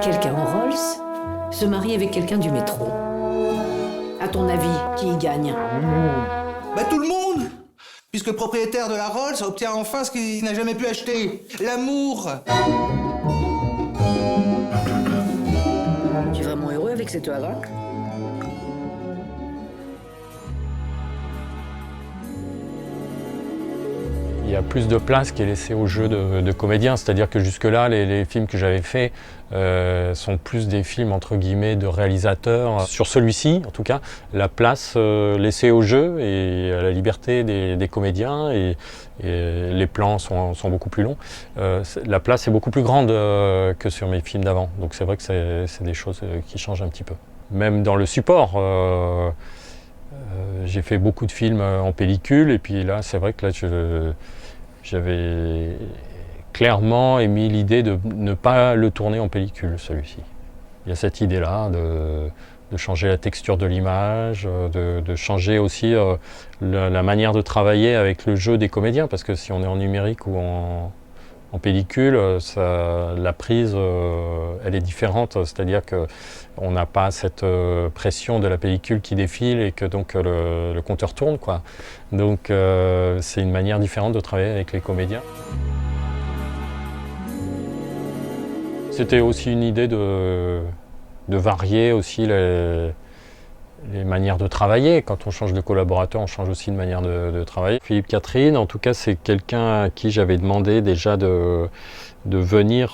quelqu'un en Rolls se marie avec quelqu'un du métro. À ton avis, qui y gagne? Bah tout le monde! Puisque le propriétaire de la Rolls obtient enfin ce qu'il n'a jamais pu acheter. L'amour! Tu es vraiment heureux avec cette œuvre? Il y a plus de place qui est laissée au jeu de comédiens, c'est-à-dire que jusque-là, les films que j'avais faits sont plus des films entre guillemets de réalisateurs. Sur celui-ci, en tout cas, la place laissée au jeu et à la liberté des comédiens et les plans sont beaucoup plus longs. La place est beaucoup plus grande que sur mes films d'avant, donc c'est vrai que c'est des choses qui changent un petit peu. Même dans le support. J'ai fait beaucoup de films en pellicule et puis là c'est vrai que là j'avais clairement émis l'idée de ne pas le tourner en pellicule, celui-ci. Il y a cette idée-là de changer la texture de l'image, de changer aussi la manière de travailler avec le jeu des comédiens, parce que si on est en numérique ou en pellicule, la prise elle est différente, c'est-à-dire qu'on n'a pas cette pression de la pellicule qui défile et que donc le compteur tourne, quoi. Donc c'est une manière différente de travailler avec les comédiens. C'était aussi une idée de varier aussi les manières de travailler. Quand on change de collaborateur, on change aussi de manière de travailler. Philippe Catherine, en tout cas, c'est quelqu'un à qui j'avais demandé déjà de venir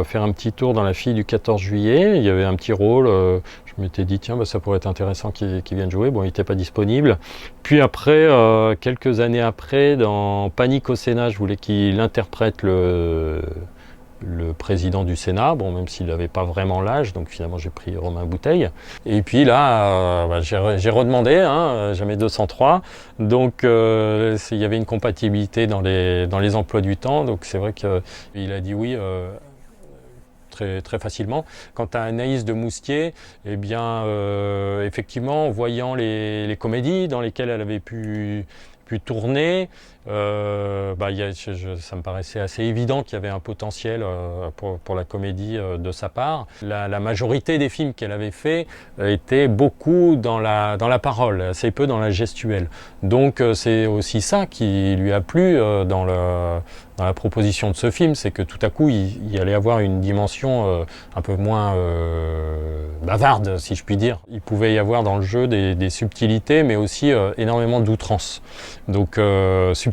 faire un petit tour dans La Fille du 14 juillet. Il y avait un petit rôle, je m'étais dit tiens, ça pourrait être intéressant qu'il vienne jouer. Bon, il n'était pas disponible. Puis après, quelques années après, dans Panique au Sénat, je voulais qu'il interprète le président du Sénat, bon, même s'il n'avait pas vraiment l'âge, donc finalement j'ai pris Romain Bouteille. Et puis là, j'ai redemandé, jamais 203, donc il y avait une compatibilité dans les emplois du temps, donc c'est vrai qu'il a dit oui très, très facilement. Quant à Anaïs de Moustier, eh bien, effectivement, en voyant les comédies dans lesquelles elle avait pu tourner, ça me paraissait assez évident qu'il y avait un potentiel pour la comédie de sa part. La majorité des films qu'elle avait fait étaient beaucoup dans la parole, assez peu dans la gestuelle. Donc c'est aussi ça qui lui a plu dans la proposition de ce film, c'est que tout à coup il y allait avoir une dimension un peu moins bavarde, si je puis dire. Il pouvait y avoir dans le jeu des subtilités, mais aussi énormément d'outrance. Donc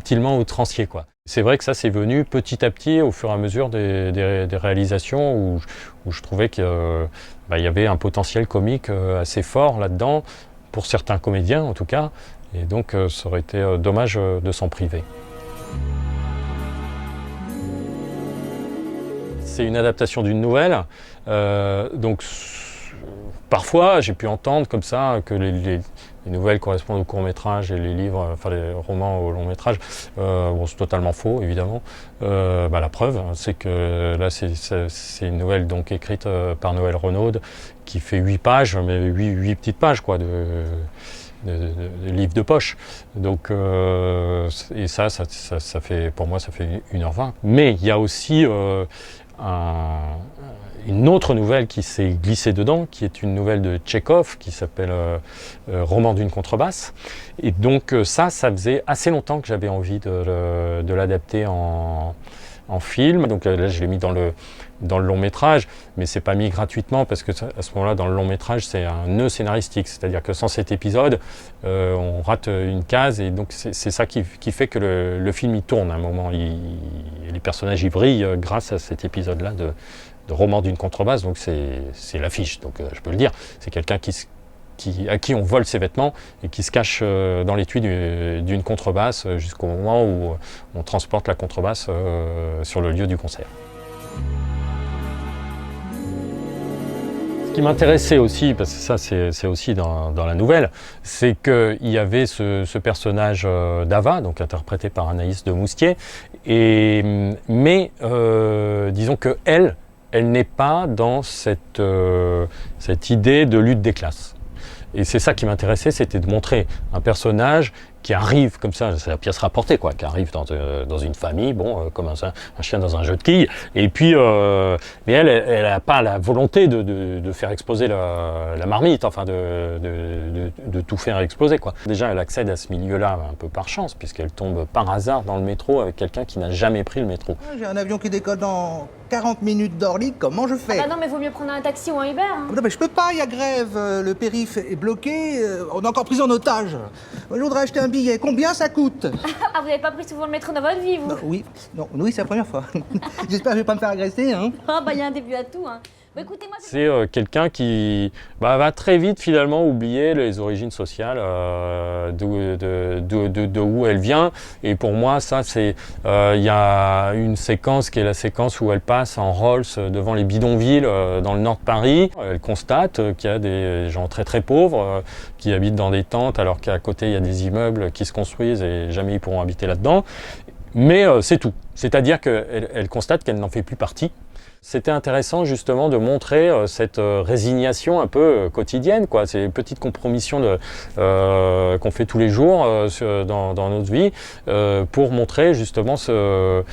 subtilement outrancier, quoi. C'est vrai que ça c'est venu petit à petit au fur et à mesure des réalisations où je trouvais qu'il y avait un potentiel comique assez fort là-dedans, pour certains comédiens en tout cas, et donc ça aurait été dommage de s'en priver. C'est une adaptation d'une nouvelle, donc parfois j'ai pu entendre comme ça que les nouvelles correspondent au court-métrage et les livres, enfin les romans au long-métrage. Bon, c'est totalement faux, évidemment. La preuve, c'est que là, c'est une nouvelle donc écrite par Noël Renaud, qui fait 8 pages, mais 8 petites pages, quoi, de livres de poche. Donc, et ça fait, pour moi, ça fait 1h20. Mais il y a aussi une autre nouvelle qui s'est glissée dedans, qui est une nouvelle de Tchekhov, qui s'appelle Roman d'une contrebasse. Et donc ça faisait assez longtemps que j'avais envie de l'adapter en film. Donc là, je l'ai mis dans le long métrage, mais c'est pas mis gratuitement, parce que à ce moment-là, dans le long métrage, c'est un nœud scénaristique. C'est-à-dire que sans cet épisode, on rate une case, et donc c'est ça qui fait que le film, il tourne à un moment. Les personnages y brillent grâce à cet épisode-là de Roman d'une contrebasse, donc c'est l'affiche, donc je peux le dire. C'est quelqu'un à qui on vole ses vêtements et qui se cache dans l'étui d'une contrebasse jusqu'au moment où on transporte la contrebasse sur le lieu du concert. Ce qui m'intéressait aussi, parce que ça c'est aussi dans la nouvelle, c'est qu'il y avait ce personnage d'Ava, donc interprété par Anaïs de Moustier, mais disons que elle n'est pas dans cette idée de lutte des classes. Et c'est ça qui m'intéressait, c'était de montrer un personnage qui arrive comme ça, c'est la pièce rapportée, quoi, qui arrive dans une famille, bon, comme un chien dans un jeu de quilles. Et puis, mais elle n'a pas la volonté de faire exploser la marmite, enfin de tout faire exploser, quoi. Déjà, elle accède à ce milieu-là un peu par chance, puisqu'elle tombe par hasard dans le métro avec quelqu'un qui n'a jamais pris le métro. J'ai un avion qui décolle dans 40 minutes d'Orly, comment je fais? Ah bah non, mais vaut mieux prendre un taxi ou un Uber. Hein. Non mais je peux pas, il y a grève, le périph' est bloqué, on est encore pris en otage. Je voudrais acheter un billet, combien ça coûte? Ah, vous n'avez pas pris souvent le métro dans votre vie, vous? Non, oui, non, oui, c'est la première fois. J'espère que je vais pas me faire agresser, hein. Ah bah il y a un début à tout, hein. Bah, écoutez, moi, c'est quelqu'un qui va très vite finalement oublier les origines sociales de où elle vient. Et pour moi, ça, c'est il y a une séquence qui est la séquence où elle passe en Rolls devant les bidonvilles dans le nord de Paris. Elle constate qu'il y a des gens très très pauvres qui habitent dans des tentes alors qu'à côté il y a des immeubles qui se construisent et jamais ils pourront habiter là-dedans. Mais c'est tout. C'est-à-dire qu'elle constate qu'elle n'en fait plus partie. C'était intéressant justement de montrer cette résignation un peu quotidienne, quoi. C'est une petite compromission qu'on fait tous les jours dans notre vie pour montrer justement ce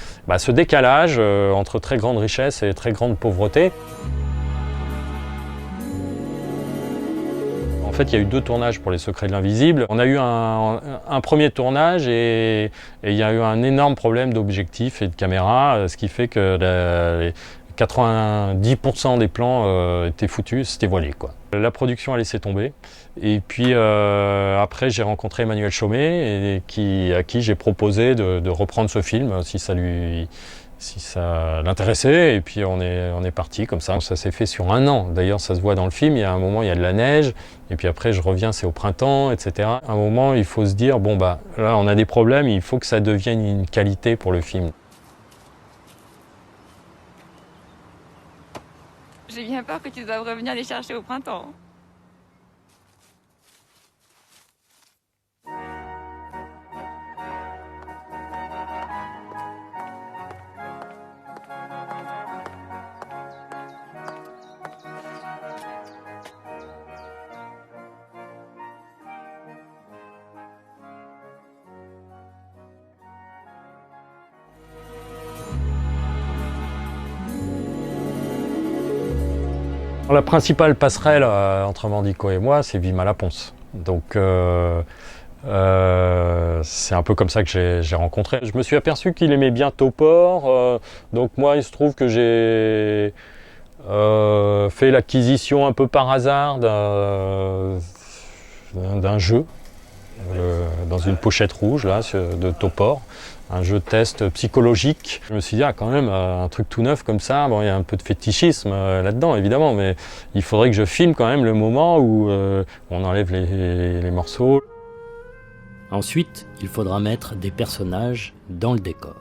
décalage entre très grande richesse et très grande pauvreté. En fait, il y a eu 2 tournages pour Les Secrets de l'Invisible. On a eu un premier tournage et il y a eu un énorme problème d'objectifs et de caméras, ce qui fait que 90% des plans étaient foutus, c'était voilé, quoi. La production a laissé tomber. Et puis après, j'ai rencontré Emmanuel Chaumet à qui j'ai proposé de reprendre ce film si ça l'intéressait. Et puis on est parti comme ça. Ça s'est fait sur 1 an. D'ailleurs, ça se voit dans le film. Il y a un moment, il y a de la neige. Et puis après, je reviens, c'est au printemps, etc. À un moment, il faut se dire, bon, bah là, on a des problèmes. Il faut que ça devienne une qualité pour le film. J'ai bien peur que tu doives revenir les chercher au printemps. La principale passerelle entre Mandico et moi, c'est Vima Laponce. Donc c'est un peu comme ça que j'ai rencontré. Je me suis aperçu qu'il aimait bien Topor, donc moi il se trouve que j'ai fait l'acquisition un peu par hasard d'un jeu dans une pochette rouge là, de Topor. Un jeu de test psychologique. Je me suis dit, quand même, un truc tout neuf comme ça, bon, il y a un peu de fétichisme là-dedans, évidemment, mais il faudrait que je filme quand même le moment où on enlève les morceaux. Ensuite, il faudra mettre des personnages dans le décor.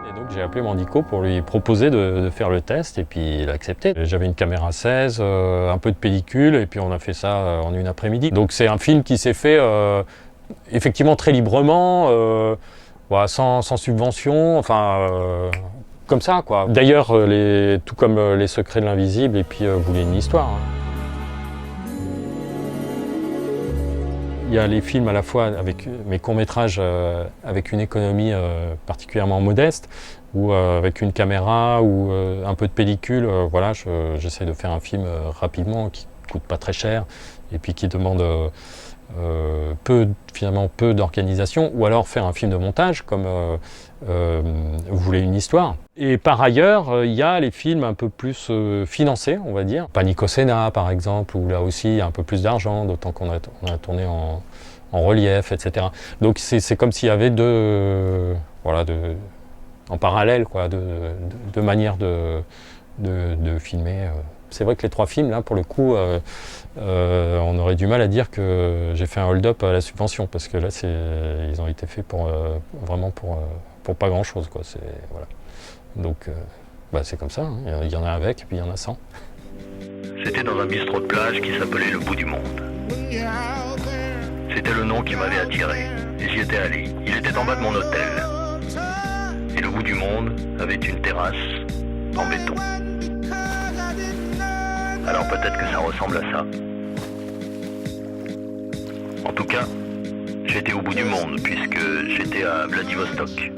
Et donc j'ai appelé Mandico pour lui proposer de faire le test et puis il a accepté. J'avais une caméra 16, un peu de pellicule et puis on a fait ça en une après-midi. Donc c'est un film qui s'est fait effectivement très librement, sans subvention, enfin comme ça, quoi. D'ailleurs, tout comme Les Secrets de l'Invisible et puis Voulez une histoire. Hein. Il y a les films à la fois avec mes courts-métrages avec une économie particulièrement modeste, ou avec une caméra ou un peu de pellicule. Voilà, j'essaie de faire un film rapidement qui ne coûte pas très cher et puis qui demande finalement peu d'organisation, ou alors faire un film de montage comme Vous voulez une histoire. Et par ailleurs, il y a les films un peu plus financés, on va dire. Panic au Sénat, par exemple, où là aussi il y a un peu plus d'argent, d'autant qu'on a tourné en relief, etc. Donc c'est comme s'il y avait en parallèle, quoi, deux manières de filmer. C'est vrai que les 3 films, là, pour le coup, on aurait du mal à dire que j'ai fait un hold-up à la subvention, parce que là, ils ont été faits vraiment pour pas grand-chose, quoi. Voilà. Donc, c'est comme ça, hein. Il y en a avec, et puis il y en a sans. C'était dans un bistrot de plage qui s'appelait Le Bout du Monde. C'était le nom qui m'avait attiré, et j'y étais allé. Il était en bas de mon hôtel. Et Le Bout du Monde avait une terrasse en béton. Alors peut-être que ça ressemble à ça. En tout cas, j'étais au bout du monde puisque j'étais à Vladivostok.